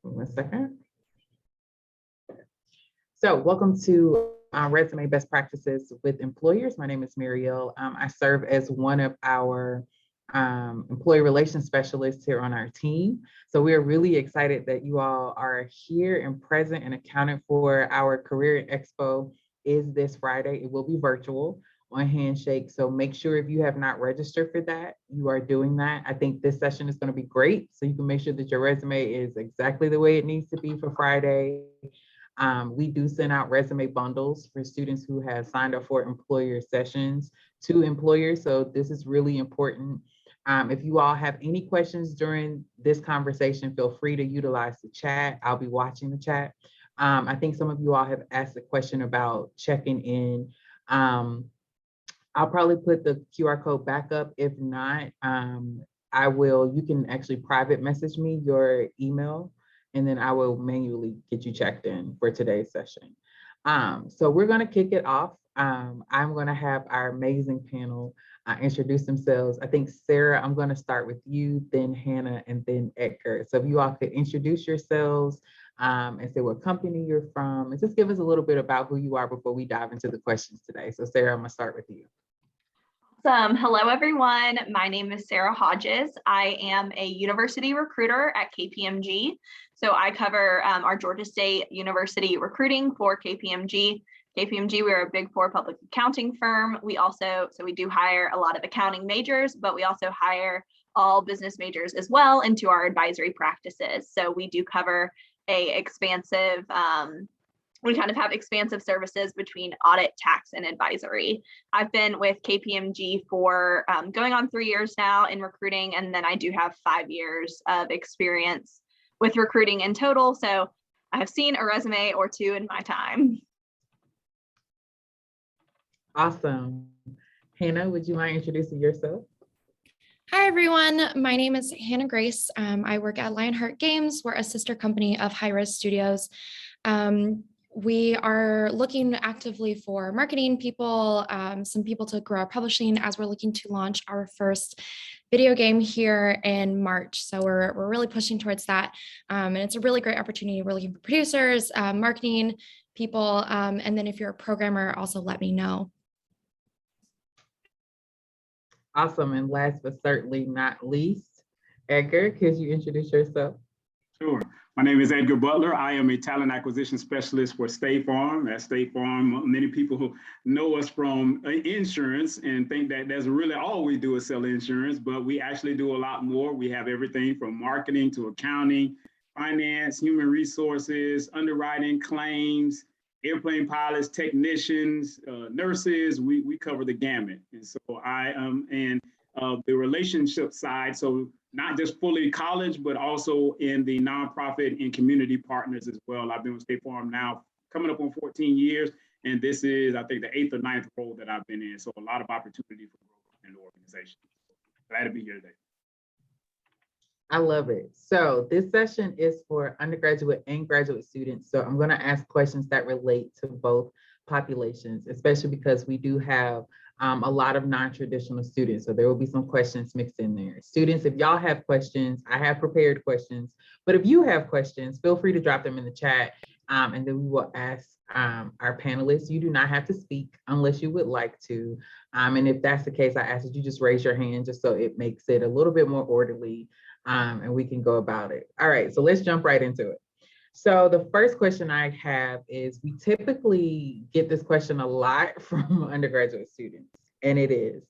1 second. So welcome to Resume Best Practices with Employers. My name is Mariel. I serve as one of our employee relations specialists here on our team. So we are really excited that you all are here and present and accounted for. Our Career Expo is this Friday. It will be virtual on Handshake. So make sure if you have not registered for that, you are doing that. I think this session is going to be great. So you can make sure that your resume is exactly the way it needs to be for Friday. We do send out resume bundles for students who have signed up for employer sessions to employers. So this is really important. If you all have any questions during this conversation, feel free to utilize the chat. I'll be watching the chat. I think some of you all have asked a question about checking in. I'll probably put the QR code back up. If not, you can actually private message me your email, and then I will manually get you checked in for today's session. So we're gonna kick it off. I'm gonna have our amazing panel introduce themselves. I think, Sarah, I'm gonna start with you, then Hannah, and then Edgar. So if you all could introduce yourselves and say what company you're from, and just give us a little bit about who you are before we dive into the questions today. So Sarah, I'm gonna start with you. Awesome. Hello, everyone. My name is Sarah Hodges. I am a university recruiter at KPMG. So I cover our Georgia State University recruiting for KPMG. KPMG, we're a Big Four public accounting firm. We do hire a lot of accounting majors, but we also hire all business majors as well into our advisory practices. So we do cover we kind of have expansive services between audit, tax, and advisory. I've been with KPMG for going on 3 years now in recruiting, and then I do have 5 years of experience with recruiting in total. So I have seen a resume or two in my time. Awesome. Hannah, would you mind introducing yourself? Hi, everyone. My name is Hannah Grace. I work at Lionheart Games. We're a sister company of High Res Studios. We are looking actively for marketing people, some people to grow our publishing as we're looking to launch our first video game here in March. So we're really pushing towards that. And it's a really great opportunity. We're looking for producers, marketing people. And then if you're a programmer, also let me know. Awesome. And last but certainly not least, Edgar, could you introduce yourself? Sure. My name is Edgar Butler. I am a talent acquisition specialist for State Farm. At State Farm, many people who know us from insurance and think that that's really all we do is sell insurance, but we actually do a lot more. We have everything from marketing to accounting, finance, human resources, underwriting, claims, airplane pilots, technicians, nurses. We cover the gamut. And so I am in the relationship side. So not just fully college, but also in the nonprofit and community partners as well. I've been with State Farm now coming up on 14 years, and this is, I think, the 8th or 9th role that I've been in. So a lot of opportunity for growth in the organization. Glad to be here today. I love it. So this session is for undergraduate and graduate students. So I'm going to ask questions that relate to both populations, especially because we do have a lot of non-traditional students. So there will be some questions mixed in there. Students, if y'all have questions, I have prepared questions, but if you have questions, feel free to drop them in the chat and then we will ask our panelists. You do not have to speak unless you would like to. And if that's the case, I ask that you just raise your hand just so it makes it a little bit more orderly and we can go about it. All right, so let's jump right into it. So the first question I have is, we typically get this question a lot from undergraduate students, and it is,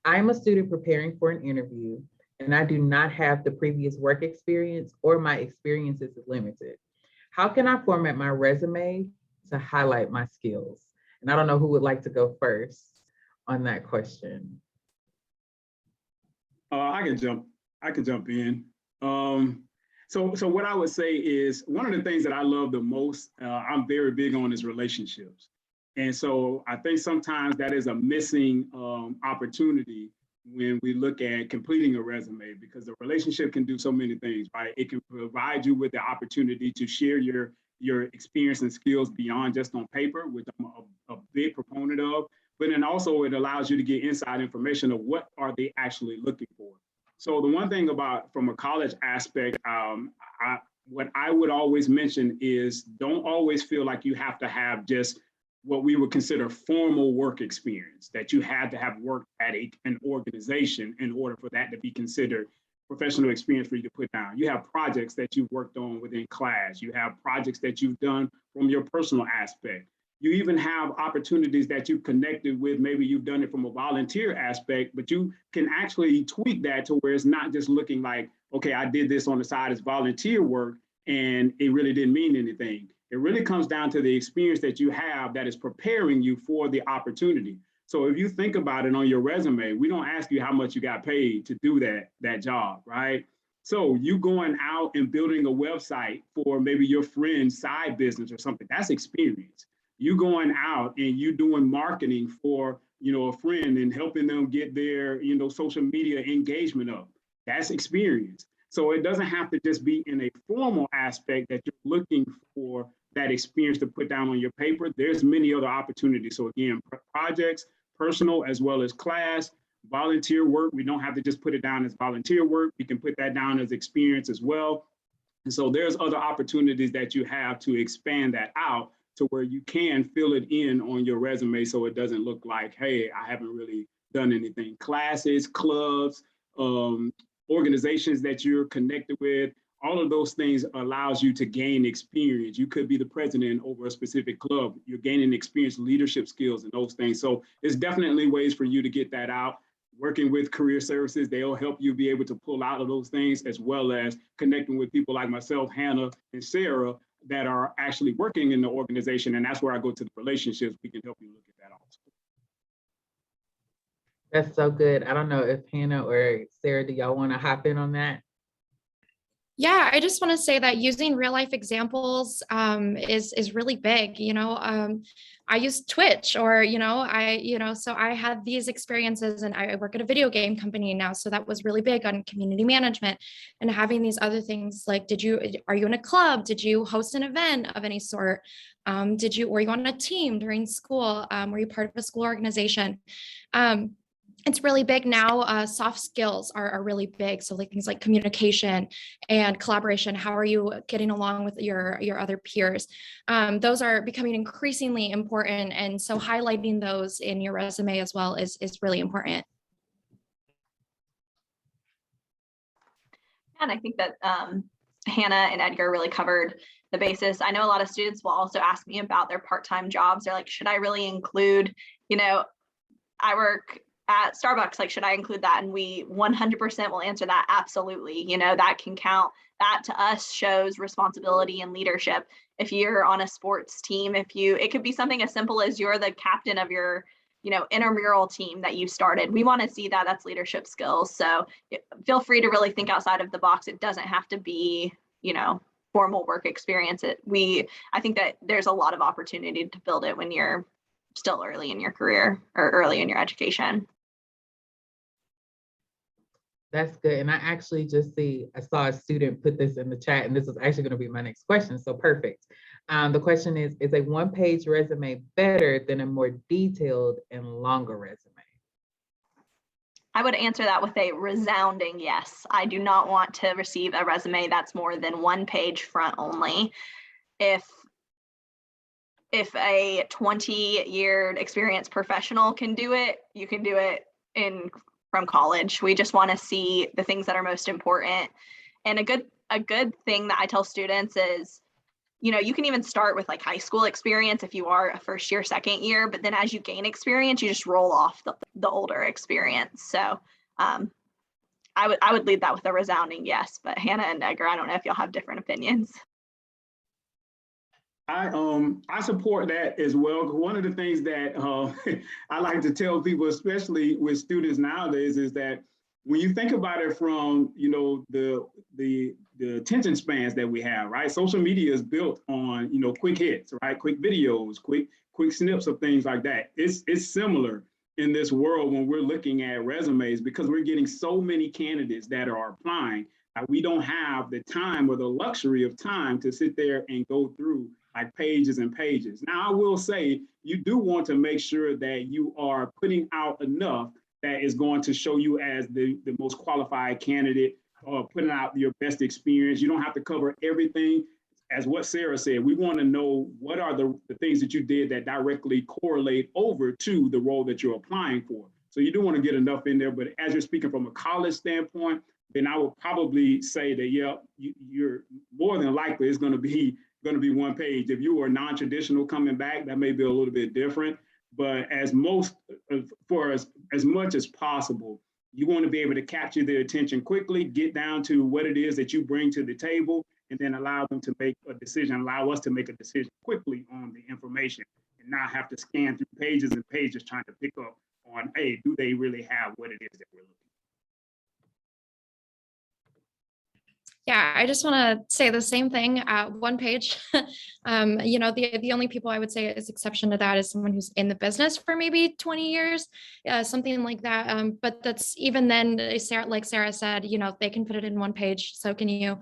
I'm a student preparing for an interview and I do not have the previous work experience or my experience is limited. How can I format my resume to highlight my skills? And I don't know who would like to go first on that question. I can jump in. So what I would say is, one of the things that I love the most, I'm very big on, is relationships. And so I think sometimes that is a missing opportunity when we look at completing a resume, because the relationship can do so many things, right? It can provide you with the opportunity to share your experience and skills beyond just on paper, which I'm a big proponent of, but then also it allows you to get inside information of what are they actually looking for. So the one thing about, from a college aspect, what I would always mention is don't always feel like you have to have just what we would consider formal work experience, that you had to have worked at an organization in order for that to be considered professional experience for you to put down. You have projects that you've worked on within class. You have projects that you've done from your personal aspect. You even have opportunities that you've connected with. Maybe you've done it from a volunteer aspect, but you can actually tweak that to where it's not just looking like, okay, I did this on the side as volunteer work and it really didn't mean anything. It really comes down to the experience that you have that is preparing you for the opportunity. So if you think about it on your resume, we don't ask you how much you got paid to do that job, right? So you going out and building a website for maybe your friend's side business or something, that's experience. You going out and you doing marketing for, a friend and helping them get their, social media engagement up. That's experience. So it doesn't have to just be in a formal aspect that you're looking for that experience to put down on your paper. There's many other opportunities. So again, projects, personal as well as class, volunteer work. We don't have to just put it down as volunteer work. We can put that down as experience as well. And so there's other opportunities that you have to expand that out to where you can fill it in on your resume so it doesn't look like, hey, I haven't really done anything. Classes, clubs, organizations that you're connected with, all of those things allows you to gain experience. You could be the president over a specific club. You're gaining experience, leadership skills, and those things. So it's definitely ways for you to get that out. Working with career services, they'll help you be able to pull out of those things, as well as connecting with people like myself, Hannah, and Sarah, that are actually working in the organization. And that's where I go to the relationships. We can help you look at that also. That's so good. I don't know if Hannah or Sarah, do y'all want to hop in on that? Yeah, I just want to say that using real life examples is really big. I use Twitch, or so I had these experiences, and I work at a video game company now, so that was really big on community management and having these other things like, are you in a club? Did you host an event of any sort? Were you on a team during school? Were you part of a school organization? It's really big now. Soft skills are really big. So like things like communication and collaboration. How are you getting along with your other peers? Those are becoming increasingly important. And so highlighting those in your resume as well is really important. And I think that Hannah and Edgar really covered the basis. I know a lot of students will also ask me about their part-time jobs. They're like, should I really include, I work at Starbucks, like, should I include that? And we 100% will answer that. Absolutely. That can count. That to us shows responsibility and leadership. If you're on a sports team, it could be something as simple as you're the captain of your, intramural team that you started. We want to see that. That's leadership skills. So feel free to really think outside of the box. It doesn't have to be, formal work experience. I think that there's a lot of opportunity to build it when you're still early in your career or early in your education. That's good. And I actually I saw a student put this in the chat, and this is actually going to be my next question. So perfect. The question is a one-page resume better than a more detailed and longer resume? I would answer that with a resounding yes. I do not want to receive a resume that's more than one page front only. If a 20-year experienced professional can do it, you can do it from college. We just want to see the things that are most important. And a good thing that I tell students is, you can even start with like high school experience if you are a first year, second year, but then as you gain experience, you just roll off the older experience. So I would lead that with a resounding yes, but Hannah and Edgar, I don't know if y'all have different opinions. I support that as well. One of the things that I like to tell people, especially with students nowadays, is that when you think about it from the attention spans that we have, right? Social media is built on quick hits, right? Quick videos, quick snips of things like that. It's similar in this world when we're looking at resumes, because we're getting so many candidates that are applying. We don't have the time or the luxury of time to sit there and go through like pages and pages. Now, I will say you do want to make sure that you are putting out enough that is going to show you as the most qualified candidate putting out your best experience. You don't have to cover everything. As what Sarah said, we want to know what are the things that you did that directly correlate over to the role that you're applying for. So you do want to get enough in there, but as you're speaking from a college standpoint, then I would probably say that, yeah, you're more than likely it's going to be one page. If you were non-traditional coming back, that may be a little bit different, but as much as possible, you want to be able to capture their attention quickly, get down to what it is that you bring to the table, and then allow them to make a decision, allow us to make a decision quickly on the information and not have to scan through pages and pages trying to pick up on, hey, do they really have what it is that we're looking for? Yeah, I just want to say the same thing at one page. The only people I would say is exception to that is someone who's in the business for maybe 20 years, something like that. But that's even then, like Sarah said, they can put it in one page. So can you.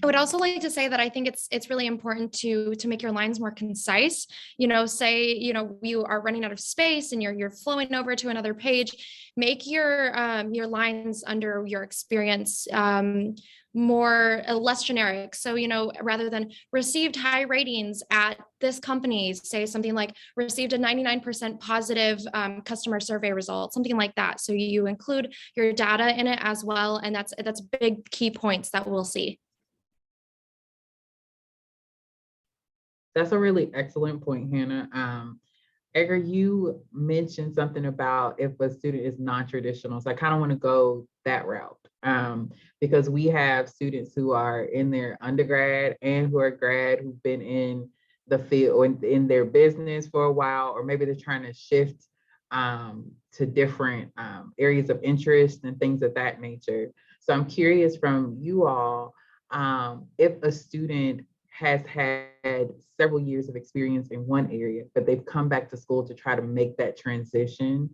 I would also like to say that I think it's really important to make your lines more concise. Say you are running out of space and you're flowing over to another page. Make your lines under your experience less generic. So rather than received high ratings at this company, say something like received a 99% positive customer survey result, something like that. So you include your data in it as well, and that's big key points that we'll see. That's a really excellent point, Hannah. Edgar, you mentioned something about if a student is non-traditional. So I kind of want to go that route because we have students who are in their undergrad and who are grad who've been in the field or in their business for a while, or maybe they're trying to shift to different areas of interest and things of that nature. So I'm curious from you all, if a student has had several years of experience in one area, but they've come back to school to try to make that transition,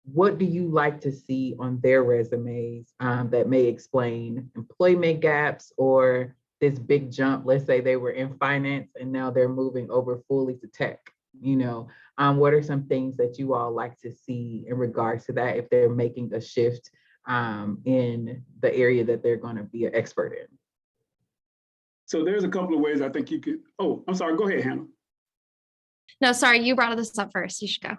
what do you like to see on their resumes that may explain employment gaps or this big jump? Let's say they were in finance and now they're moving over fully to tech. What are some things that you all like to see in regards to that if they're making a shift in the area that they're going to be an expert in? So there's a couple of ways I think you could, oh, I'm sorry, go ahead, Hannah. No, sorry, you brought this up first. You should go.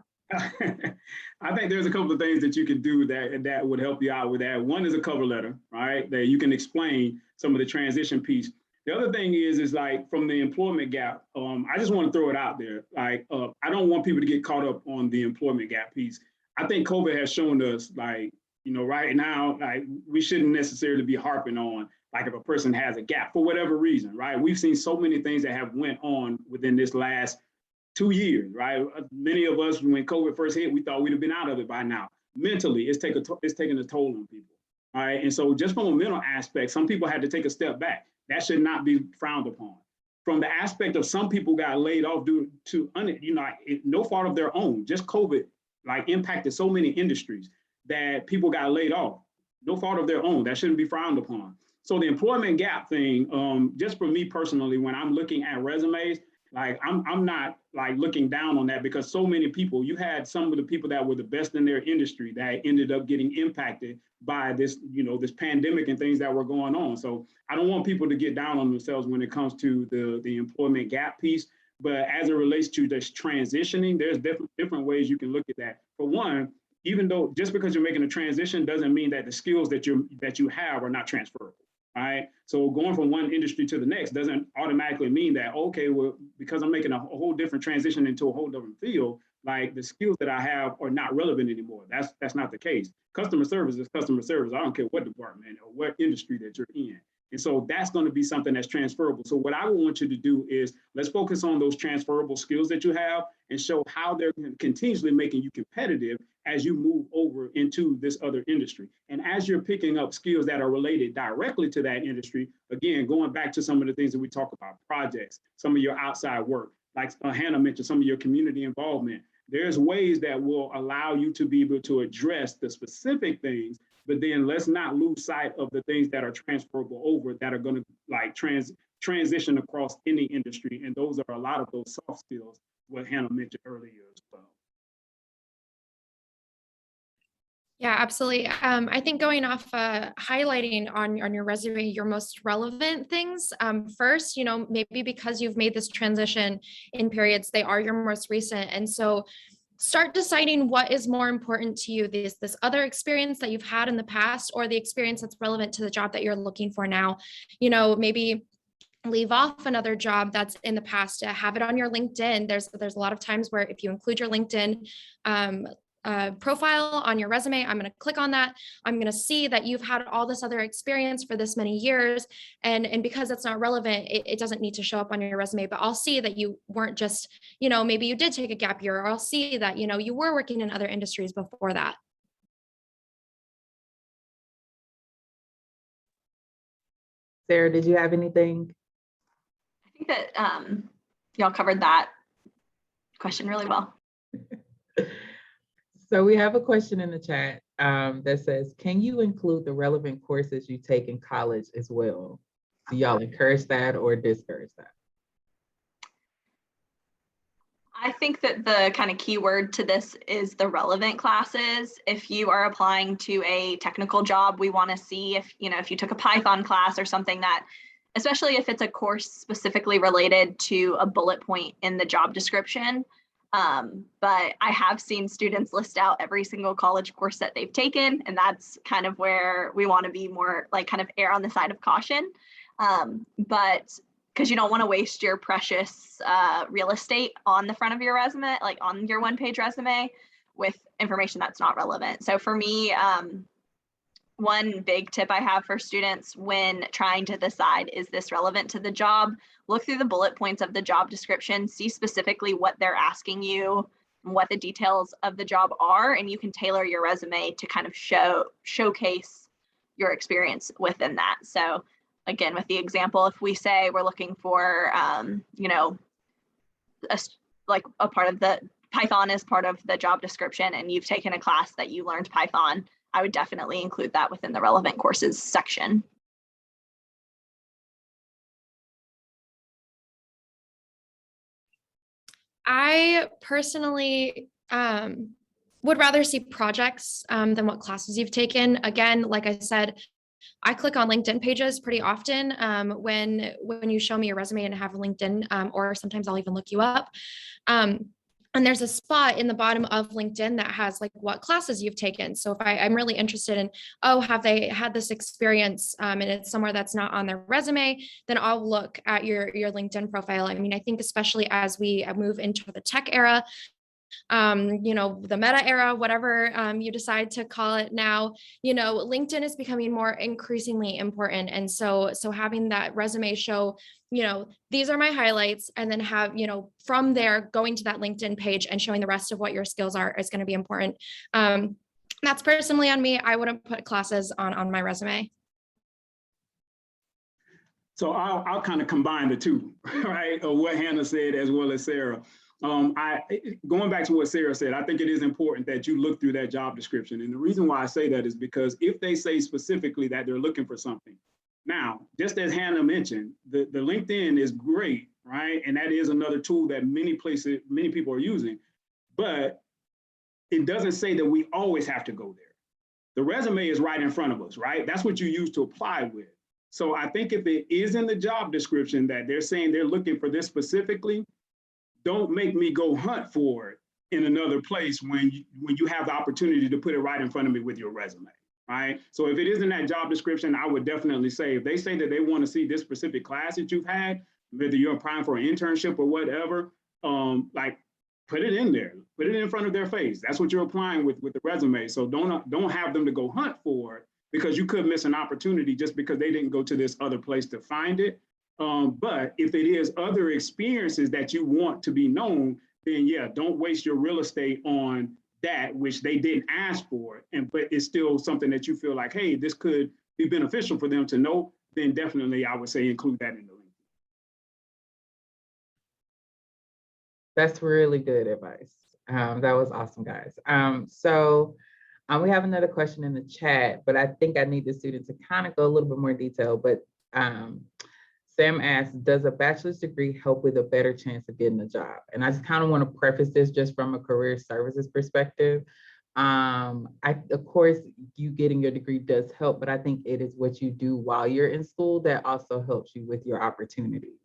I think there's a couple of things that you can do that would help you out with that. One is a cover letter, right? That you can explain some of the transition piece. The other thing is like from the employment gap, I just want to throw it out there. Like, I don't want people to get caught up on the employment gap piece. I think COVID has shown us right now, we shouldn't necessarily be harping on like if a person has a gap for whatever reason, right? We've seen so many things that have went on within this last 2 years, right? Many of us, when COVID first hit, we thought we'd have been out of it by now. Mentally, it's taking a toll on people, all right? And so just from a mental aspect, some people had to take a step back. That should not be frowned upon. From the aspect of some people got laid off due to, no fault of their own, just COVID impacted so many industries that people got laid off, no fault of their own. That shouldn't be frowned upon. So the employment gap thing, just for me personally, when I'm looking at resumes, I'm not looking down on that because so many people, you had some of the people that were the best in their industry that ended up getting impacted by this, this pandemic and things that were going on. So I don't want people to get down on themselves when it comes to the employment gap piece. But as it relates to this transitioning, there's different ways you can look at that. For one, even though just because you're making a transition doesn't mean that the skills that you have are not transferable. Right. So going from one industry to the next doesn't automatically mean that, okay, well, because I'm making a whole different transition into a whole different field, like the skills that I have are not relevant anymore. That's not the case. Customer service is customer service. I don't care what department or what industry that you're in. And so that's going to be something that's transferable. So what I would want you to do is let's focus on those transferable skills that you have and show how they're continuously making you competitive as you move over into this other industry. And as you're picking up skills that are related directly to that industry, again, going back to some of the things that we talk about, projects, some of your outside work, like Hannah mentioned, some of your community involvement, there's ways that will allow you to be able to address the specific things, but then let's not lose sight of the things that are transferable over that are going to transition across any industry. And those are a lot of those soft skills, what Hannah mentioned earlier as well. Yeah, absolutely. I think going off highlighting on your resume your most relevant things first, maybe because you've made this transition in periods, they are your most recent. And so start deciding what is more important to you, this other experience that you've had in the past or the experience that's relevant to the job that you're looking for now. Maybe leave off another job that's in the past, have it on your LinkedIn. There's a lot of times where if you include your LinkedIn profile on your resume, I'm going to click on that. I'm going to see that you've had all this other experience for this many years. And because that's not relevant, it doesn't need to show up on your resume, but I'll see that you weren't just, maybe you did take a gap year, or I'll see that, you were working in other industries before that. Sarah, did you have anything? I think that y'all covered that question really well. So we have a question in the chat that says, can you include the relevant courses you take in college as well? Do y'all encourage that or discourage that? I think that the kind of key word to this is the relevant classes. If you are applying to a technical job, we want to see if you took a Python class or something that, especially if it's a course specifically related to a bullet point in the job description. But I have seen students list out every single college course that they've taken, and that's kind of where we want to be more like kind of err on the side of caution. But because you don't want to waste your precious real estate on the front of your resume, like on your one-page resume with information that's not relevant. So for me, one big tip I have for students when trying to decide, is this relevant to the job? Look through the bullet points of the job description, see specifically what they're asking you, and what the details of the job are, and you can tailor your resume to kind of showcase your experience within that. So again, with the example, if we say we're looking for, a part of the Python is part of the job description, and you've taken a class that you learned Python, I would definitely include that within the relevant courses section. I personally would rather see projects than what classes you've taken. Again, like I said, I click on LinkedIn pages pretty often when you show me your resume and have LinkedIn, or sometimes I'll even look you up. And there's a spot in the bottom of LinkedIn that has like what classes you've taken. So if I'm really interested in, have they had this experience and it's somewhere that's not on their resume, then I'll look at your LinkedIn profile. I mean, I think especially as we move into the tech era, the meta era, whatever you decide to call it now, LinkedIn is becoming more increasingly important. And so having that resume show, these are my highlights, and then have, from there going to that LinkedIn page and showing the rest of what your skills are is going to be important. That's personally on me. I wouldn't put classes on my resume. So I'll kind of combine the two, right? Of what Hannah said as well as Sarah. Going back to what Sarah said, I think it is important that you look through that job description. And the reason why I say that is because if they say specifically that they're looking for something, now, just as Hannah mentioned, the LinkedIn is great, right? And that is another tool that many people are using, but it doesn't say that we always have to go there. The resume is right in front of us, right? That's what you use to apply with. So I think if it is in the job description that they're saying they're looking for this specifically, don't make me go hunt for it in another place when you have the opportunity to put it right in front of me with your resume, right? So if it is in that job description, I would definitely say, if they say that they want to see this specific class that you've had, whether you're applying for an internship or whatever, put it in there, put it in front of their face. That's what you're applying with the resume. So don't have them to go hunt for it, because you could miss an opportunity just because they didn't go to this other place to find it. But if it is other experiences that you want to be known, then yeah, don't waste your real estate on that which they didn't ask for, but it's still something that you feel like, hey, this could be beneficial for them to know, then definitely I would say include that in the link. That's really good advice. That was awesome, guys. So we have another question in the chat, but I think I need the student to kind of go a little bit more detail. But Sam asks, does a bachelor's degree help with a better chance of getting a job? And I just kind of want to preface this just from a career services perspective. Of course, you getting your degree does help, but I think it is what you do while you're in school that also helps you with your opportunities.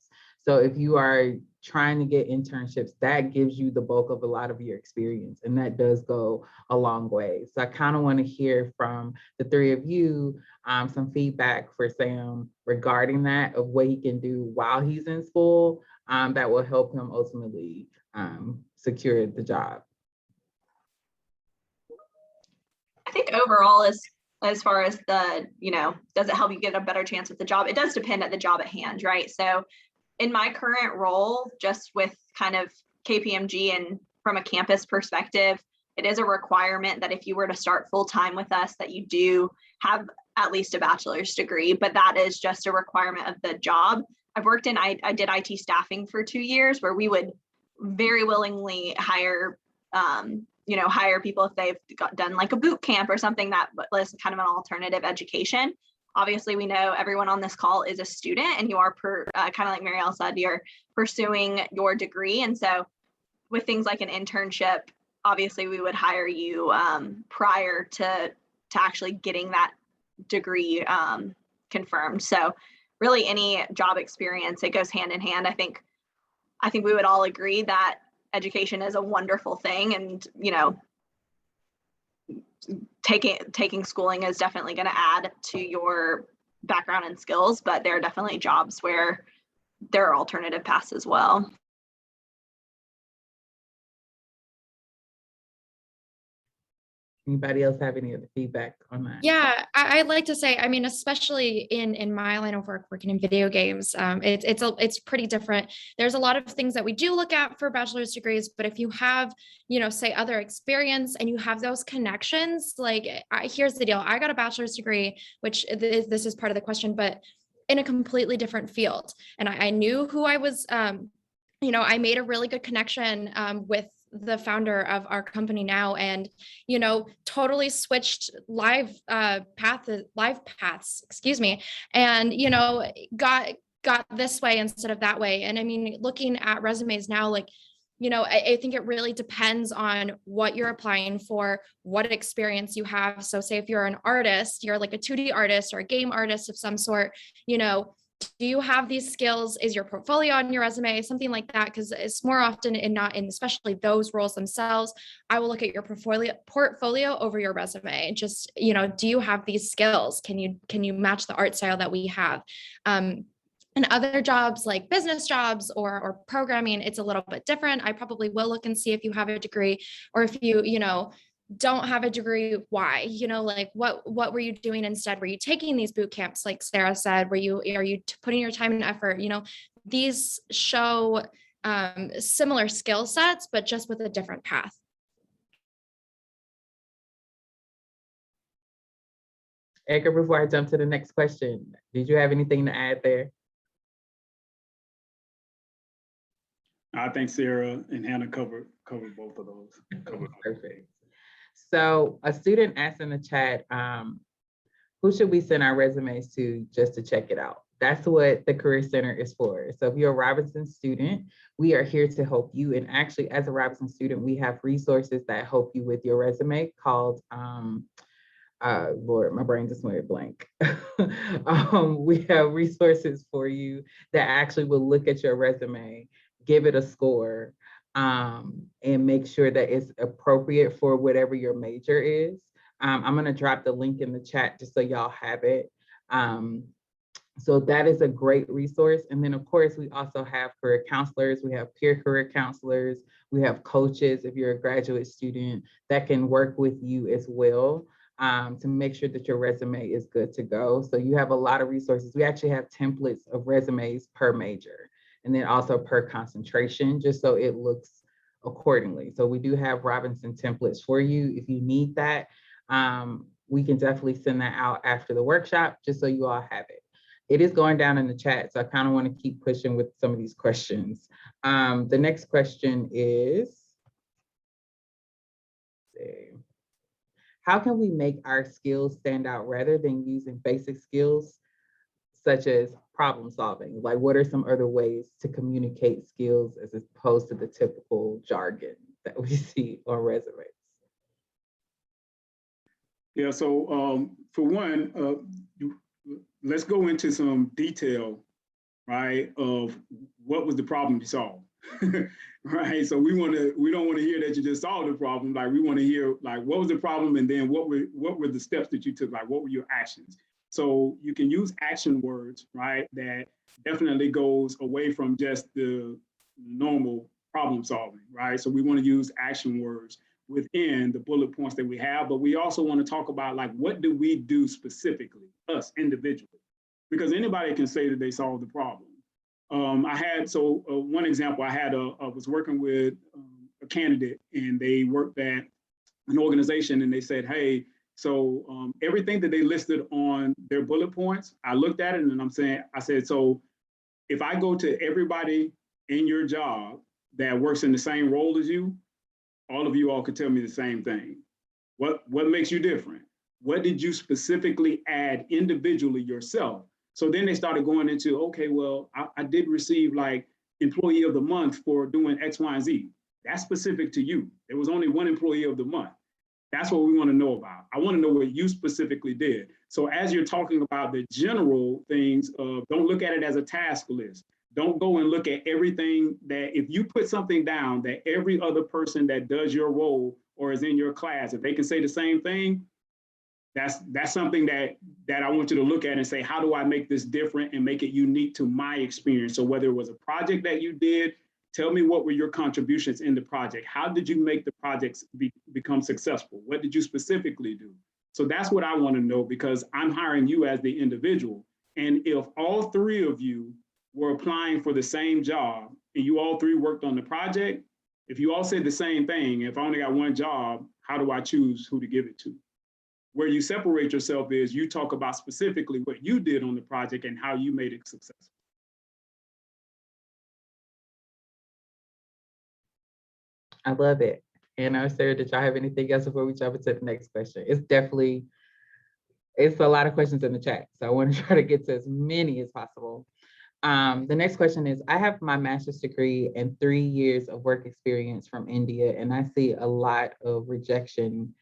So if you are trying to get internships, that gives you the bulk of a lot of your experience, and that does go a long way. So I kind of want to hear from the three of you some feedback for Sam regarding that, of what he can do while he's in school that will help him ultimately secure the job. I think overall, as far as the, does it help you get a better chance with the job? It does depend at the job at hand, right? So in my current role, just with kind of KPMG and from a campus perspective, it is a requirement that if you were to start full-time with us, that you do have at least a bachelor's degree, but that is just a requirement of the job. I did IT staffing for 2 years, where we would very willingly hire people if they've done like a boot camp or something that was kind of an alternative education. Obviously, we know everyone on this call is a student, and you are kind of like Marielle said, you're pursuing your degree. And so with things like an internship, obviously we would hire you prior to actually getting that degree confirmed. So really any job experience, it goes hand in hand. I think we would all agree that education is a wonderful thing, and taking schooling is definitely going to add to your background and skills, but there are definitely jobs where there are alternative paths as well. Anybody else have any other feedback on that? Yeah, I'd like to say, I mean, especially in my line of work, working in video games, it's pretty different. There's a lot of things that we do look at for bachelor's degrees, but if you have, say other experience and you have those connections, like here's the deal. I got a bachelor's degree, which this is part of the question, but in a completely different field. And I knew who I was, I made a really good connection with the founder of our company now, and totally switched live paths, excuse me, and got this way instead of that way. And I mean, looking at resumes now, like I think it really depends on what you're applying for, what experience you have. So say if you're an artist, you're like a 2D artist or a game artist of some sort, do you have these skills? Is your portfolio on your resume? Something like that, because it's more often and not in, especially those roles themselves, I will look at your portfolio over your resume. Just, do you have these skills? Can you match the art style that we have? And other jobs like business jobs or programming, it's a little bit different. I probably will look and see if you have a degree, or if you, don't have a degree, why? Like what were you doing instead? Were you taking these boot camps, like Sarah said? Are you putting your time and effort? These show similar skill sets, but just with a different path. Edgar, before I jump to the next question, did you have anything to add there? I think Sarah and Hannah covered both of those. Perfect. So a student asked in the chat, who should we send our resumes to just to check it out? That's what the Career Center is for. So if you're a Robinson student, we are here to help you. And actually, as a Robinson student, we have resources that help you with your resume called, Lord, my brain just went blank. We have resources for you that actually will look at your resume, give it a score, and make sure that it's appropriate for whatever your major is. I'm going to drop the link in the chat just so y'all have it. So that is a great resource. And then, of course, we also have career counselors. We have peer career counselors. We have coaches, if you're a graduate student, that can work with you as well to make sure that your resume is good to go. So you have a lot of resources. We actually have templates of resumes per major, and then also per concentration, just so it looks accordingly. So we do have Robinson templates for you if you need that. We can definitely send that out after the workshop, just so you all have it. It is going down in the chat, so I kind of want to keep pushing with some of these questions. The next question is, how can we make our skills stand out rather than using basic skills such as problem solving? Like, what are some other ways to communicate skills as opposed to the typical jargon that we see on resumes? Yeah, so for one, let's go into some detail, right, of what was the problem you solved, right? So we don't want to hear that you just solved the problem. Like we want to hear like what was the problem, and then what were the steps that you took? Like what were your actions? So you can use action words, right? That definitely goes away from just the normal problem solving, right? So we want to use action words within the bullet points that we have, but we also want to talk about like what do we do specifically, us individually, because anybody can say that they solved the problem. I had one example. I was working with a candidate, and they worked at an organization, and they said, "Hey, so everything that they listed on their bullet points, I looked at it, and I said, so if I go to everybody in your job that works in the same role as you, all of you all could tell me the same thing. What makes you different? What did you specifically add individually yourself?" So then they started going into, okay, well, I did receive like employee of the month for doing X, Y, and Z. That's specific to you. There was only one employee of the month. That's what we want to know about. I want to know what you specifically did. So as you're talking about the general things, don't look at it as a task list. Don't go and look at everything that, if you put something down that every other person that does your role or is in your class, if they can say the same thing, that's something that I want you to look at and say, how do I make this different and make it unique to my experience? So whether it was a project that you did, tell me what were your contributions in the project? How did you make the projects become successful? What did you specifically do? So that's what I want to know, because I'm hiring you as the individual. And if all three of you were applying for the same job and you all three worked on the project, if you all said the same thing, if I only got one job, how do I choose who to give it to? Where you separate yourself is you talk about specifically what you did on the project and how you made it successful. I love it. And Sarah, did y'all have anything else before we jump into the next question? It's a lot of questions in the chat, so I want to try to get to as many as possible. The next question is, I have my master's degree and 3 years of work experience from India, and I see a lot of rejection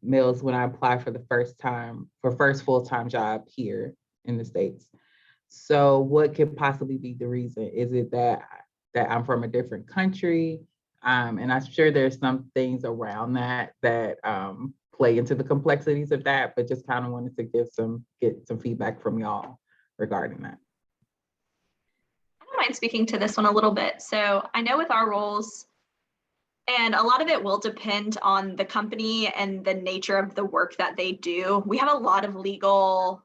males when I apply for the first full-time job here in the States. So what could possibly be the reason? Is it that I'm from a different country? And I'm sure there's some things around that play into the complexities of that, but just kind of wanted to get some feedback from y'all regarding that. I don't mind speaking to this one a little bit. So I know with our roles, and a lot of it will depend on the company and the nature of the work that they do. We have a lot of legal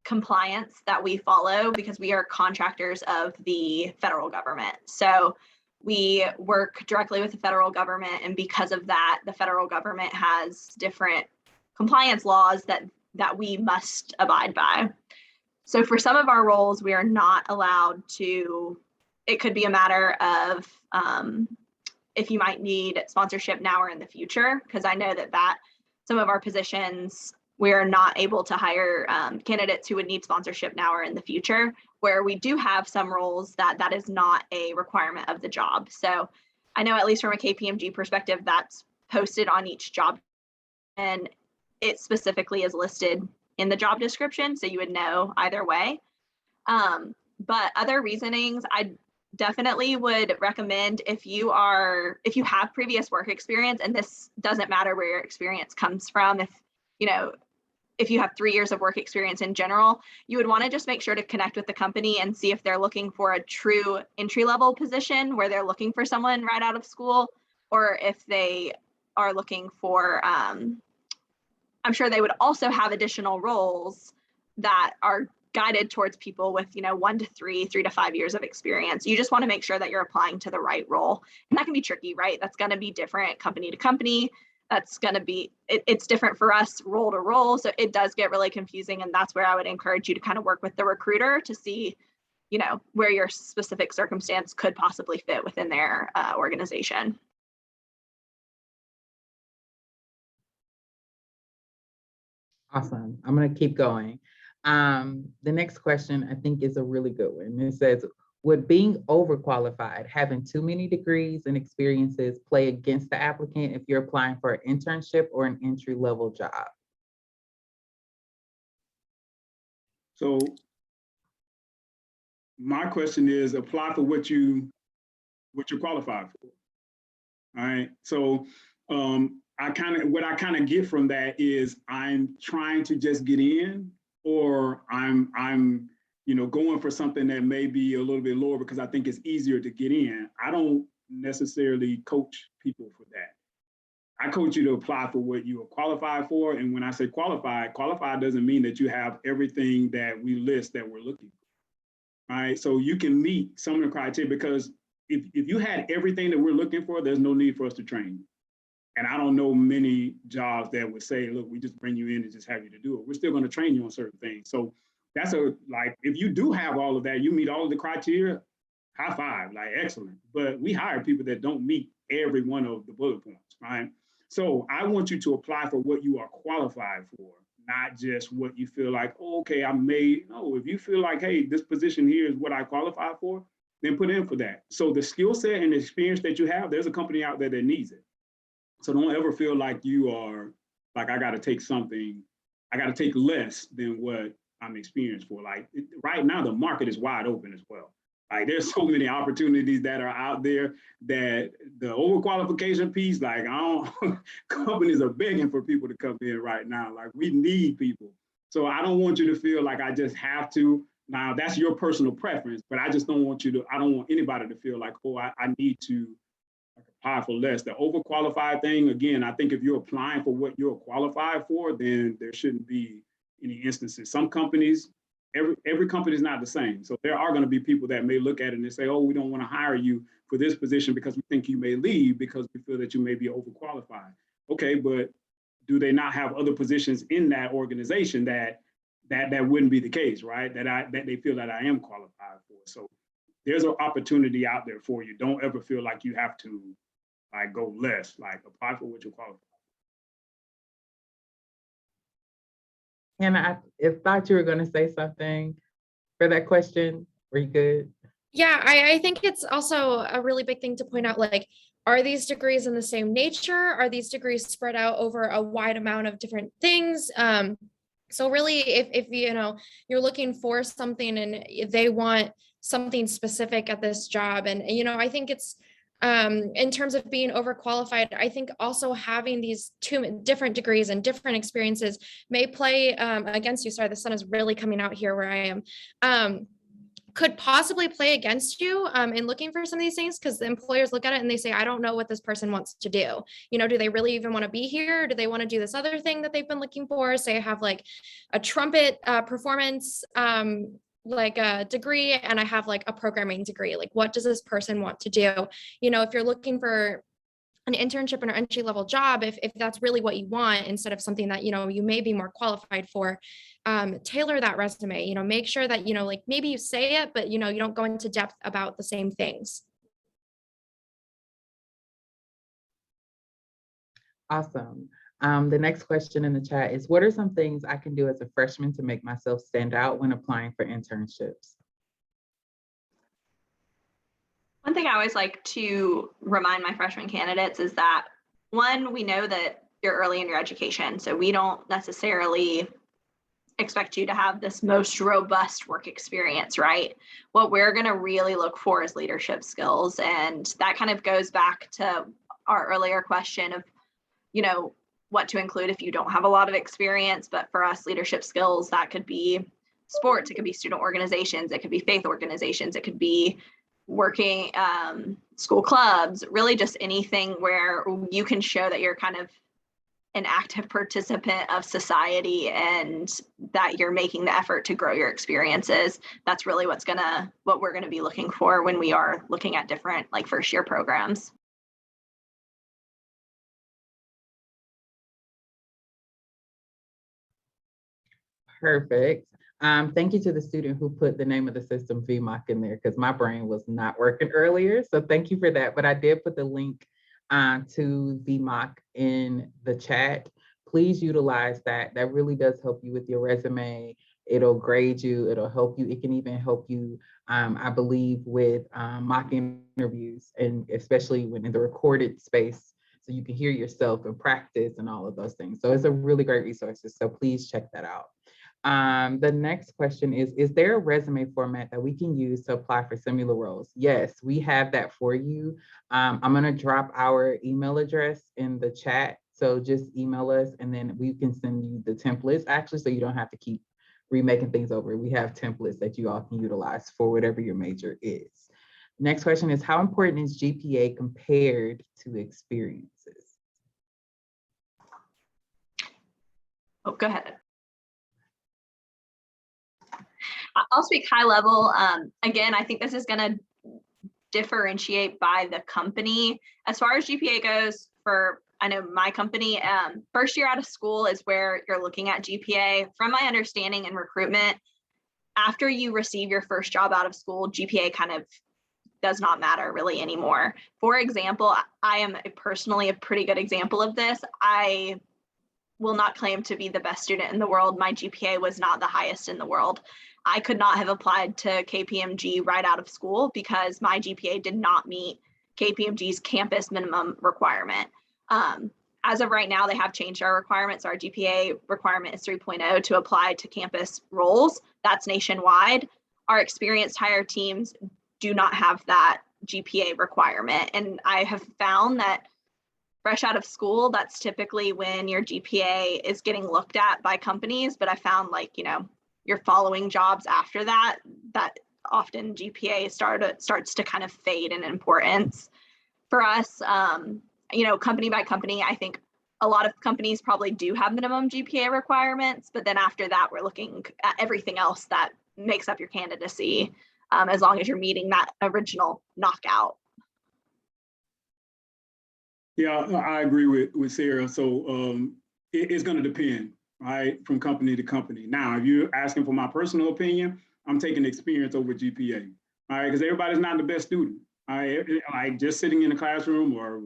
compliance that we follow because we are contractors of the federal government. So we work directly with the federal government, and because of that, the federal government has different compliance laws that we must abide by. So for some of our roles, we are not allowed to, it could be a matter of if you might need sponsorship now or in the future, because I know that some of our positions, we are not able to hire candidates who would need sponsorship now or in the future, where we do have some roles that is not a requirement of the job. So I know, at least from a KPMG perspective, that's posted on each job, and it specifically is listed in the job description, so you would know either way. But other reasonings, I definitely would recommend, if you have previous work experience, and this doesn't matter where your experience comes from, if you have 3 years of work experience in general, you would want to just make sure to connect with the company and see if they're looking for a true entry-level position where they're looking for someone right out of school, or if they are looking for, I'm sure they would also have additional roles that are guided towards people with 1 to 3 to 5 years of experience. You just want to make sure that you're applying to the right role. And that can be tricky, right? That's going to be different company to company. That's going to be, it's different for us role to role. So it does get really confusing. And that's where I would encourage you to kind of work with the recruiter to see, where your specific circumstance could possibly fit within their organization. Awesome. I'm going to keep going. The next question, I think, is a really good one. It says, Would being overqualified, having too many degrees and experiences play against the applicant if you're applying for an internship or an entry-level job? So my question is, apply for what you're qualified for. All right. So what I kind of get from that is I'm trying to just get in, or I'm going for something that may be a little bit lower because I think it's easier to get in. I don't necessarily coach people for that. I coach you to apply for what you are qualified for. And when I say qualified doesn't mean that you have everything that we list that we're looking for. All right. So you can meet some of the criteria, because if you had everything that we're looking for, there's no need for us to train you. And I don't know many jobs that would say, look, we just bring you in and just have you to do it. We're still going to train you on certain things. So that's if you do have all of that, you meet all of the criteria, high five, like excellent. But we hire people that don't meet every one of the bullet points, right? So I want you to apply for what you are qualified for, not just what you feel like, oh, okay, no, if you feel like, hey, this position here is what I qualify for, then put in for that. So the skill set and the experience that you have, there's a company out there that needs it. So don't ever feel like you are like, I got to take less than what I'm experienced for. Right now, the market is wide open as well. Like there's so many opportunities that are out there that the overqualification piece, companies are begging for people to come in right now. Like we need people. So I don't want you to feel like I just have to. Now that's your personal preference, but I just don't want I don't want anybody to feel like, oh, I need to apply for less. The overqualified thing, again, I think if you're applying for what you're qualified for, then there shouldn't be any instances. Some companies, every company is not the same. So there are going to be people that may look at it and they say, oh, we don't want to hire you for this position because we think you may leave because we feel that you may be overqualified. Okay, but do they not have other positions in that organization that wouldn't be the case, right? That they feel that I am qualified for. So there's an opportunity out there for you. Don't ever feel like you have to go less, apply for what you're qualified. And I thought you were going to say something for that question. Were you good? Yeah, I think it's also a really big thing to point out, are these degrees in the same nature? Are these degrees spread out over a wide amount of different things? So really, if you're looking for something and they want something specific at this job, and I think it's in terms of being overqualified, I think also having these two different degrees and different experiences may play against you. Sorry, the sun is really coming out here where I am. Could possibly play against you in looking for some of these things, because the employers look at it and they say, I don't know what this person wants to do. Do they really even want to be here? Do they want to do this other thing that they've been looking for? Say I have a trumpet performance a degree, and I have a programming degree. What does this person want to do? If you're looking for an internship or an entry-level job, if that's really what you want, instead of something that you may be more qualified for, tailor that resume. Make sure that maybe you say it, but you don't go into depth about the same things. Awesome. The next question in the chat is, what are some things I can do as a freshman to make myself stand out when applying for internships? One thing I always like to remind my freshman candidates is that, one, we know that you're early in your education, so we don't necessarily expect you to have this most robust work experience, right? What we're going to really look for is leadership skills. And that kind of goes back to our earlier question of, what to include if you don't have a lot of experience. But for us, leadership skills, that could be sports, it could be student organizations, it could be faith organizations, it could be working school clubs, really just anything where you can show that you're kind of an active participant of society and that you're making the effort to grow your experiences. That's really what we're going to be looking for when we are looking at different first year programs. Perfect. Thank you to the student who put the name of the system VMOC in there, because my brain was not working earlier. So thank you for that. But I did put the link to VMOC in the chat. Please utilize that. That really does help you with your resume. It'll grade you, it'll help you. It can even help you, I believe, with mock interviews, and especially when in the recorded space, so you can hear yourself and practice and all of those things. So it's a really great resource. So please check that out. The next question is there a resume format that we can use to apply for similar roles? Yes, we have that for you. I'm gonna drop our email address in the chat. So just email us and then we can send you the templates actually, so you don't have to keep remaking things over. We have templates that you all can utilize for whatever your major is. Next question is, how important is GPA compared to experiences? Oh, go ahead. I'll speak high level. Again, I think this is going to differentiate by the company. As far as GPA goes, I know my company, first year out of school is where you're looking at GPA. From my understanding in recruitment, after you receive your first job out of school, GPA kind of does not matter really anymore. For example, I am personally a pretty good example of this. I will not claim to be the best student in the world. My GPA was not the highest in the world. I could not have applied to KPMG right out of school because my GPA did not meet KPMG's campus minimum requirement. As of right now, they have changed our requirements. Our GPA requirement is 3.0 to apply to campus roles. That's nationwide. Our experienced hire teams do not have that GPA requirement. And I have found that fresh out of school, that's typically when your GPA is getting looked at by companies. But I found, like, you're following jobs after that, that often GPA starts to kind of fade in importance. For us, company by company, I think a lot of companies probably do have minimum GPA requirements, but then after that, we're looking at everything else that makes up your candidacy, as long as you're meeting that original knockout. Yeah, I agree with Sarah. So it's going to depend, right, from company to company. Now, if you're asking for my personal opinion, I'm taking experience over GPA, all right, because everybody's not the best student. Like just sitting in the classroom or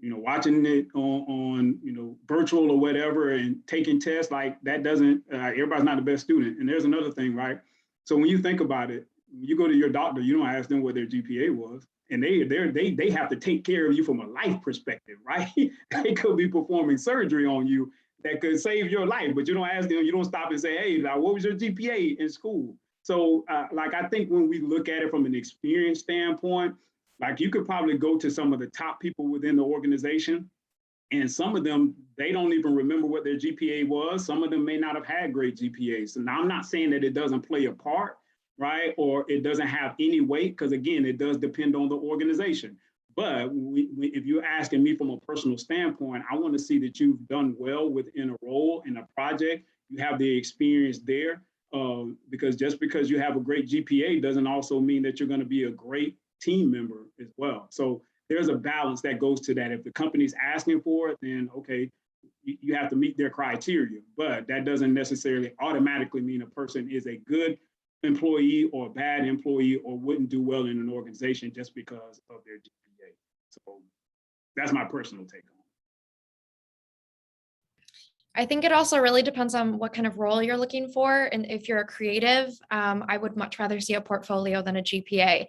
watching it on virtual or whatever and taking tests, like that doesn't. Everybody's not the best student. And there's another thing, right? So when you think about it, you go to your doctor, you don't ask them what their GPA was. And they have to take care of you from a life perspective, right? They could be performing surgery on you that could save your life, but you don't ask them, you don't stop and say, hey, now, what was your GPA in school? So I think when we look at it from an experience standpoint, like you could probably go to some of the top people within the organization, and some of them, they don't even remember what their GPA was. Some of them may not have had great GPAs. So now I'm not saying that it doesn't play a part, right? Or it doesn't have any weight, because again, it does depend on the organization. But if you're asking me from a personal standpoint, I want to see that you've done well within a role in a project, you have the experience there, because just because you have a great GPA doesn't also mean that you're going to be a great team member as well. So there's a balance that goes to that. If the company's asking for it, then okay, you have to meet their criteria, but that doesn't necessarily automatically mean a person is a good employee or a bad employee or wouldn't do well in an organization just because of their GPA. So that's my personal take on it. I think it also really depends on what kind of role you're looking for. And if you're a creative, I would much rather see a portfolio than a GPA.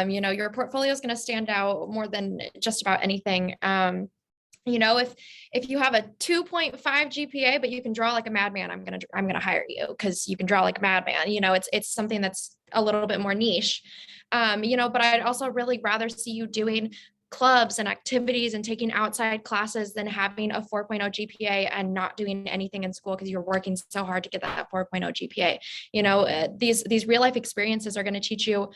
Your portfolio is going to stand out more than just about anything. If you have a 2.5 GPA, but you can draw like a madman, I'm gonna hire you because you can draw like a madman. It's something that's a little bit more niche. But I'd also really rather see you doing clubs and activities and taking outside classes than having a 4.0 GPA and not doing anything in school because you're working so hard to get that 4.0 GPA. These real life experiences are going to teach you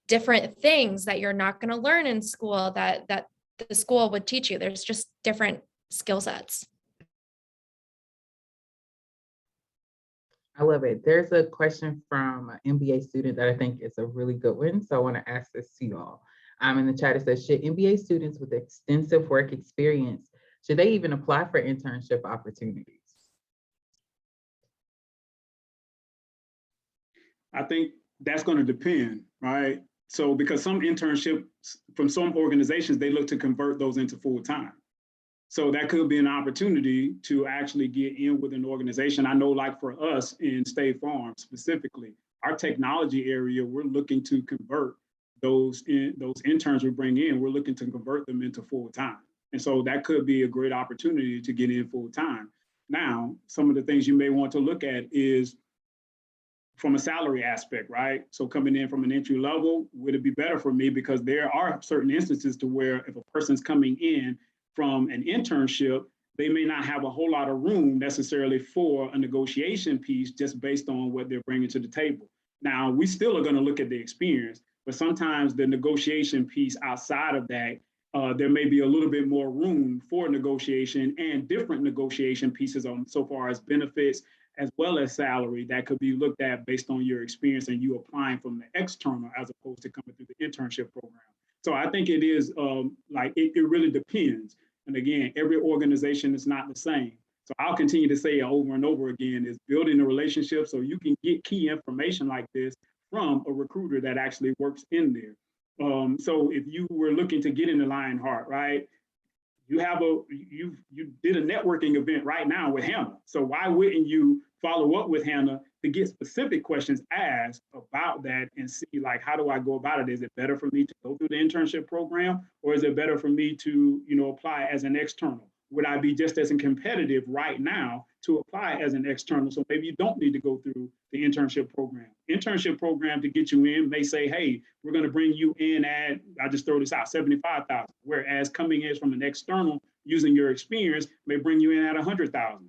different things that you're not going to learn in school that the school would teach you. There's just different skill sets. I love it. There's a question from an MBA student that I think is a really good one. So I want to ask this to you all. In the chat, it says, should MBA students with extensive work experience, should they even apply for internship opportunities? I think that's going to depend, right? So because some internships from some organizations, they look to convert those into full-time, So that could be an opportunity to actually get in with an organization. I know, like for us in State Farm specifically, our technology area, we're looking to convert those interns we bring in, we're looking to convert them into full time. And so that could be a great opportunity to get in full time. Now, some of the things you may want to look at is from a salary aspect, right? So coming in from an entry level, would it be better for me? Because there are certain instances to where if a person's coming in from an internship, they may not have a whole lot of room necessarily for a negotiation piece just based on what they're bringing to the table. Now, we still are going to look at the experience, but sometimes the negotiation piece outside of that, there may be a little bit more room for negotiation and different negotiation pieces on so far as benefits as well as salary that could be looked at based on your experience and you applying from the external as opposed to coming through the internship program. So I think it is it really depends. And again, every organization is not the same. So I'll continue to say over and over again is building a relationship so you can get key information like this from a recruiter that actually works in there. So if you were looking to get into Lionheart, right? You did a networking event right now with Hannah. So why wouldn't you follow up with Hannah to get specific questions asked about that and see like, how do I go about it? Is it better for me to go through the internship program or is it better for me to, apply as an external? Would I be just as competitive right now to apply as an external? So maybe you don't need to go through the internship program. Internship program to get you in may say, hey, we're going to bring you in at, I just throw this out, 75,000. Whereas coming in from an external using your experience may bring you in at 100,000.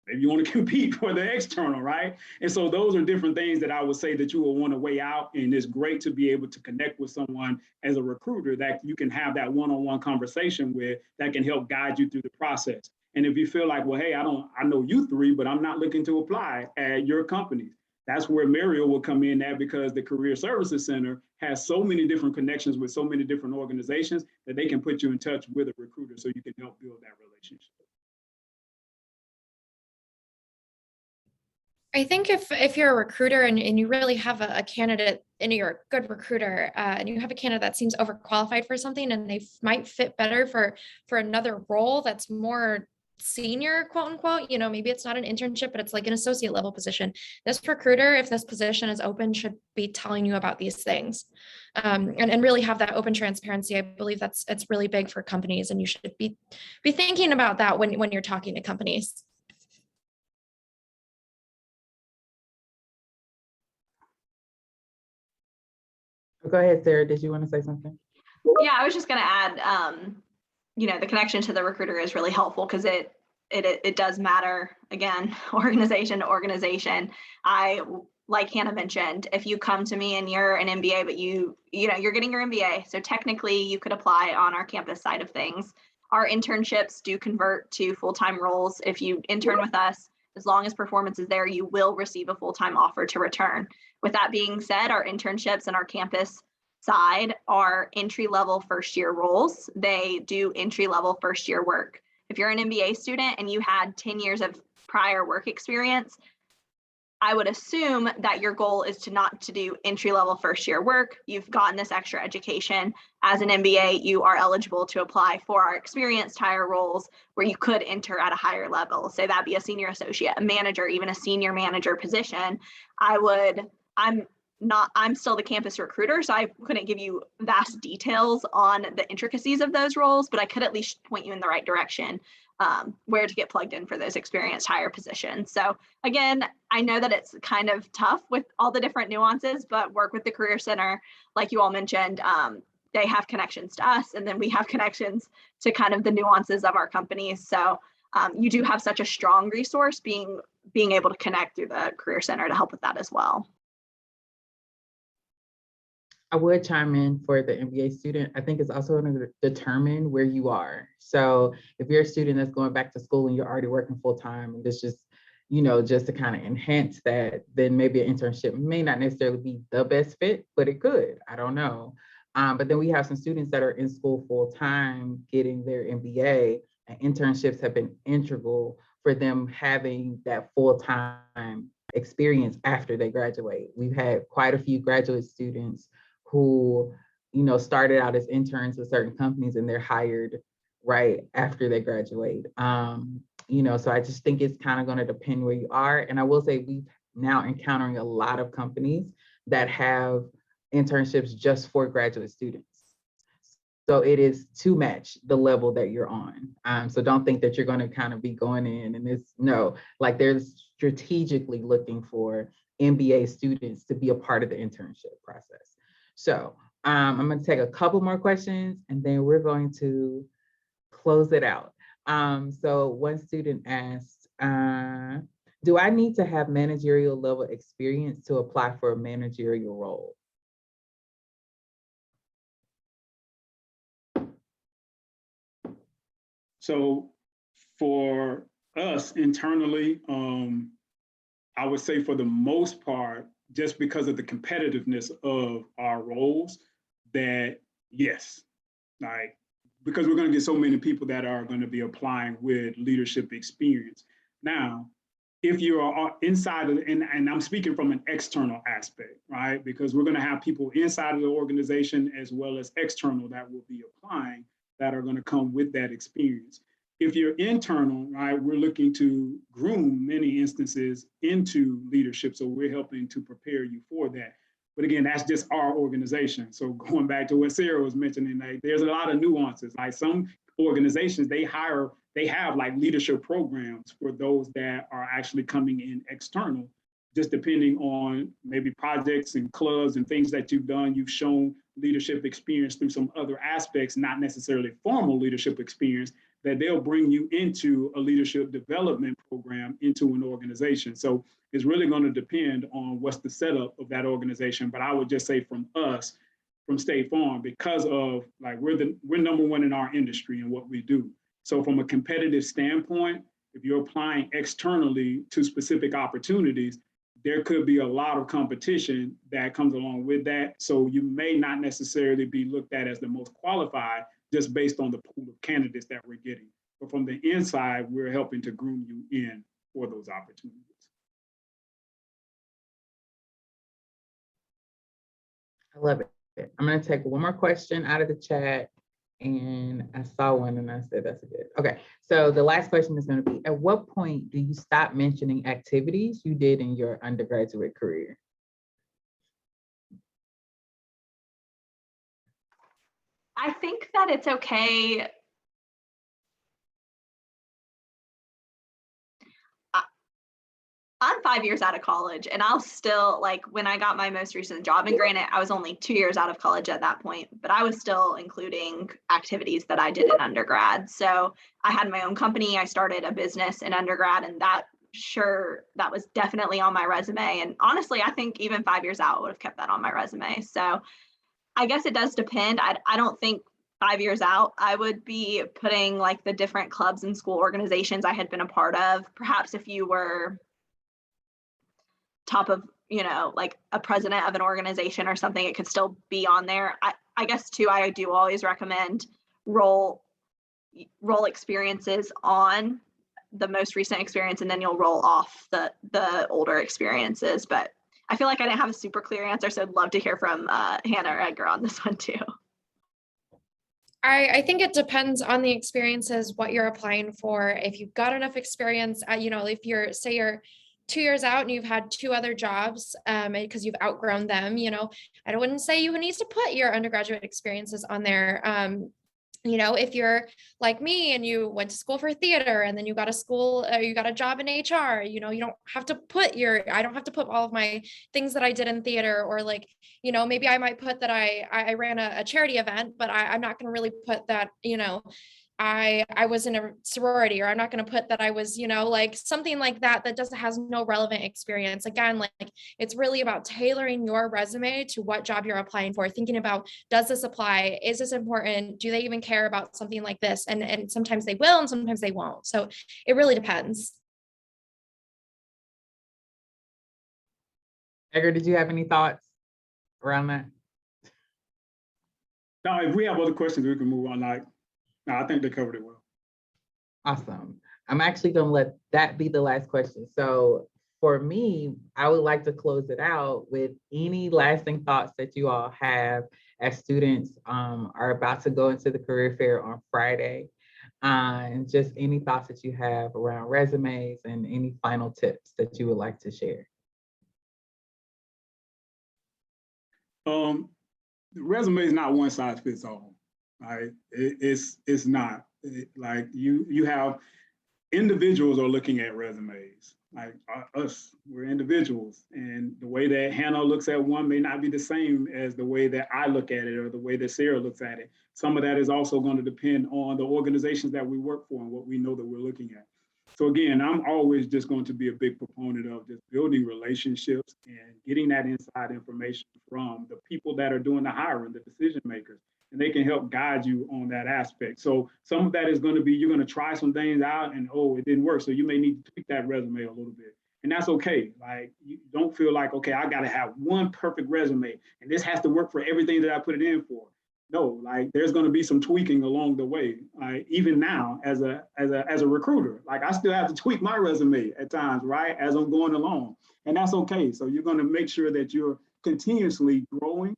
Maybe you want to compete for the external, right? And so those are different things that I would say that you will want to weigh out. And it's great to be able to connect with someone as a recruiter that you can have that one-on-one conversation with that can help guide you through the process. And if you feel like, well, hey, I know you three, but I'm not looking to apply at your companies. That's where Managerial will come in at because the Career Services Center has so many different connections with so many different organizations that they can put you in touch with a recruiter so you can help build that relationship. I think if you're a recruiter and you really have a candidate and you're a good recruiter and you have a candidate that seems overqualified for something and they might fit better for another role that's more senior, quote unquote, maybe it's not an internship, but it's like an associate level position. This recruiter, if this position is open, should be telling you about these things and really have that open transparency. I believe it's really big for companies and you should be thinking about that when you're talking to companies. Go ahead, Sarah. Did you want to say something? Yeah, I was just going to add, the connection to the recruiter is really helpful because it does matter, again, organization to organization. Like Hannah mentioned, if you come to me and you're an MBA, but you're getting your MBA, so technically you could apply on our campus side of things. Our internships do convert to full-time roles. If you intern with us, as long as performance is there, you will receive a full-time offer to return. With that being said, our internships and our campus side are entry-level first-year roles. They do entry-level first-year work. If you're an MBA student and you had 10 years of prior work experience, I would assume that your goal is not to do entry-level first-year work. You've gotten this extra education. As an MBA, you are eligible to apply for our experienced hire roles where you could enter at a higher level. Say that be a senior associate, a manager, even a senior manager position. I'm still the campus recruiter, so I couldn't give you vast details on the intricacies of those roles, but I could at least point you in the right direction where to get plugged in for those experienced hire positions. So again, I know that it's kind of tough with all the different nuances, but work with the Career Center, like you all mentioned, they have connections to us, and then we have connections to kind of the nuances of our companies. So you do have such a strong resource being able to connect through the Career Center to help with that as well. I would chime in for the MBA student. I think it's also going to determine where you are. So if you're a student that's going back to school and you're already working full time, and this just, just to kind of enhance that, then maybe an internship may not necessarily be the best fit, but it could. I don't know. But then we have some students that are in school full time getting their MBA, and internships have been integral for them having that full time experience after they graduate. We've had quite a few graduate students who, started out as interns with certain companies and they're hired right after they graduate. So I just think it's kind of going to depend where you are. And I will say we've now encountering a lot of companies that have internships just for graduate students. So it is to match the level that you're on. So don't think that you're going to kind of be going in and like they're strategically looking for MBA students to be a part of the internship process. So I'm going to take a couple more questions and then we're going to close it out. So one student asked, do I need to have managerial level experience to apply for a managerial role? So for us internally, I would say for the most part, just because of the competitiveness of our roles, that yes, like, because we're going to get so many people that are going to be applying with leadership experience. Now, if you are inside of, and I'm speaking from an external aspect, right? Because we're going to have people inside of the organization as well as external that will be applying that are going to come with that experience. If you're internal, right, we're looking to groom many instances into leadership. So we're helping to prepare you for that. But again, that's just our organization. So going back to what Sarah was mentioning, like, there's a lot of nuances. Like some organizations, they have like leadership programs for those that are actually coming in external, just depending on maybe projects and clubs and things that you've done. You've shown leadership experience through some other aspects, not necessarily formal leadership experience, that they'll bring you into a leadership development program into an organization. So it's really going to depend on what's the setup of that organization. But I would just say from us, from State Farm, because of like we're number one in our industry and what we do. So from a competitive standpoint, if you're applying externally to specific opportunities, there could be a lot of competition that comes along with that. So you may not necessarily be looked at as the most qualified just based on the pool of candidates that we're getting. But from the inside, we're helping to groom you in for those opportunities. I love it. I'm going to take one more question out of the chat. And I saw one and I said, that's good. Okay, so the last question is going to be, at what point do you stop mentioning activities you did in your undergraduate career? I think that it's okay. I'm 5 years out of college and I'll still, like, when I got my most recent job, and granted, I was only 2 years out of college at that point, but I was still including activities that I did in undergrad. So I had my own company. I started a business in undergrad, and that was definitely on my resume. And honestly, I think even 5 years out, I would have kept that on my resume. So I guess it does depend. I don't think 5 years out, I would be putting like the different clubs and school organizations I had been a part of. Perhaps if you were top of, like a president of an organization or something, it could still be on there. I guess too, I do always recommend role experiences on the most recent experience, and then you'll roll off the older experiences. But I feel like I didn't have a super clear answer, so I'd love to hear from Hannah or Edgar on this one too. I think it depends on the experiences, what you're applying for. If you've got enough experience, if you're 2 years out and you've had 2 other jobs because you've outgrown them, I wouldn't say you need to put your undergraduate experiences on there. If you're like me and you went to school for theater and then you got a job in HR, you don't have to I don't have to put all of my things that I did in theater, or like, maybe I might put that I ran a charity event, but I'm not going to really put that, I was in a sorority, or I'm not going to put that I was, like something like that has no relevant experience. Again, like it's really about tailoring your resume to what job you're applying for, thinking about, does this apply? Is this important? Do they even care about something like this? And sometimes they will, and sometimes they won't. So it really depends. Edgar, did you have any thoughts around that? Now, if we have other questions, we can move on. No, I think they covered it well. Awesome. I'm actually going to let that be the last question. So for me, I would like to close it out with any lasting thoughts that you all have as students are about to go into the career fair on Friday. and just any thoughts that you have around resumes and any final tips that you would like to share. The resume is not one size fits all. Right? It's not. Like you have individuals are looking at resumes. Like us, we're individuals, and the way that Hannah looks at one may not be the same as the way that I look at it or the way that Sarah looks at it. Some of that is also going to depend on the organizations that we work for and what we know that we're looking at. So again, I'm always just going to be a big proponent of just building relationships and getting that inside information from the people that are doing the hiring, the decision makers, and they can help guide you on that aspect. So some of that is going to be, you're going to try some things out and, oh, it didn't work. So you may need to tweak that resume a little bit. And that's okay. Like, you don't feel like, okay, I got to have one perfect resume and this has to work for everything that I put it in for. No, like there's going to be some tweaking along the way. Even now as a recruiter, like I still have to tweak my resume at times, right? As I'm going along, and that's okay. So you're going to make sure that you're continuously growing,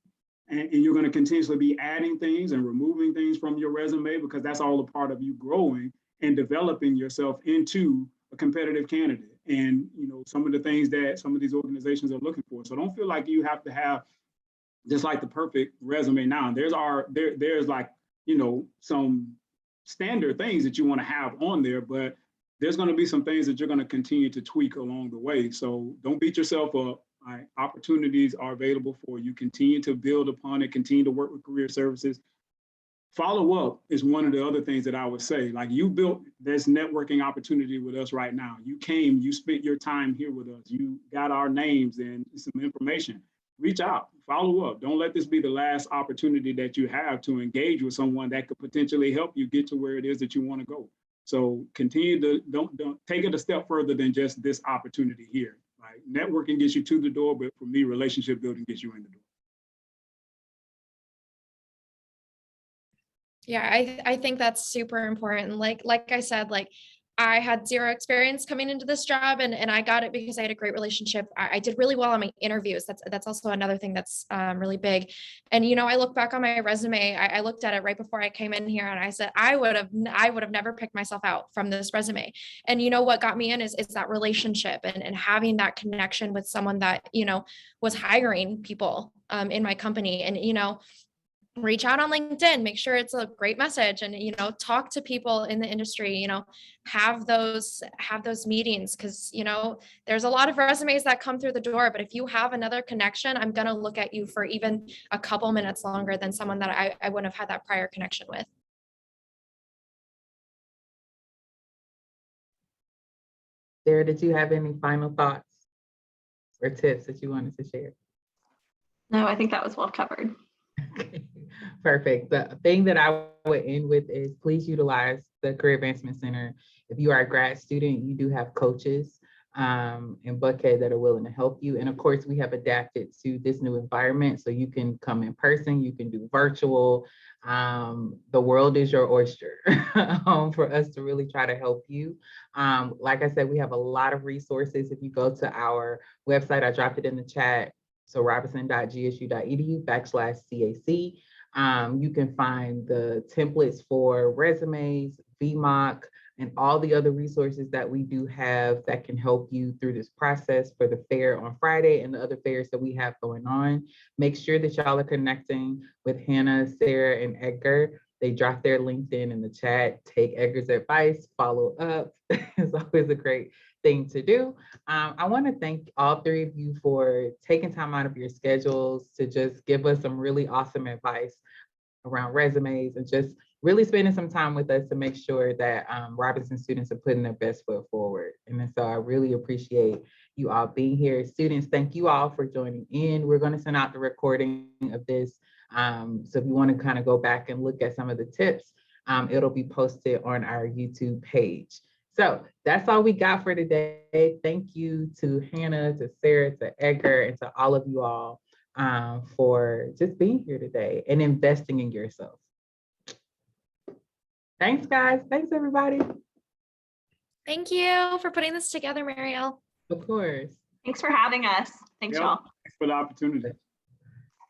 and you're going to continuously be adding things and removing things from your resume, because that's all a part of you growing and developing yourself into a competitive candidate. And some of the things that some of these organizations are looking for. So don't feel like you have to have just like the perfect resume now. There's like, some standard things that you want to have on there, but there's going to be some things that you're going to continue to tweak along the way. So don't beat yourself up. Right? Opportunities are available for you. Continue to build upon it, continue to work with career services. Follow up is one of the other things that I would say. Like, you built this networking opportunity with us right now. You came, you spent your time here with us. You got our names and some information. Reach out, follow up. Don't let this be the last opportunity that you have to engage with someone that could potentially help you get to where it is that you want to go. So continue to, don't take it a step further than just this opportunity here. Right? Networking gets you to the door, but for me, relationship building gets you in the door. Yeah, I think that's super important. Like I said, like I had zero experience coming into this job, and I got it because I had a great relationship. I did really well on my interviews. That's also another thing that's really big. And I look back on my resume. I looked at it right before I came in here, and I said I would have never picked myself out from this resume. And what got me in is that relationship and having that connection with someone that was hiring people in my company. And reach out on LinkedIn, make sure it's a great message, and talk to people in the industry, have those meetings, because there's a lot of resumes that come through the door, but if you have another connection, I'm going to look at you for even a couple minutes longer than someone that I wouldn't have had that prior connection with. Sarah, did you have any final thoughts or tips that you wanted to share? No, I think that was well covered. Okay, perfect. The thing that I would end with is, please utilize the Career Advancement Center. If you are a grad student, you do have coaches in Buckhead that are willing to help you. And of course, we have adapted to this new environment. So you can come in person, you can do virtual. The world is your oyster for us to really try to help you. Like I said, we have a lot of resources. If you go to our website, I dropped it in the chat. So robinson.gsu.edu/CAC. You can find the templates for resumes, VMOC, and all the other resources that we do have that can help you through this process for the fair on Friday and the other fairs that we have going on. Make sure that y'all are connecting with Hannah, Sarah, and Edgar. They dropped their LinkedIn in the chat. Take Edgar's advice, follow up. It's always a great thing to do. I want to thank all three of you for taking time out of your schedules to just give us some really awesome advice around resumes and just really spending some time with us to make sure that Robinson students are putting their best foot forward. And so I really appreciate you all being here. Students, thank you all for joining in. We're going to send out the recording of this. So if you want to kind of go back and look at some of the tips, it'll be posted on our YouTube page. So that's all we got for today. Thank you to Hannah, to Sarah, to Edgar, and to all of you all for just being here today and investing in yourself. Thanks, guys. Thanks, everybody. Thank you for putting this together, Mariel. Of course. Thanks for having us. Thanks, y'all. Thanks for the opportunity.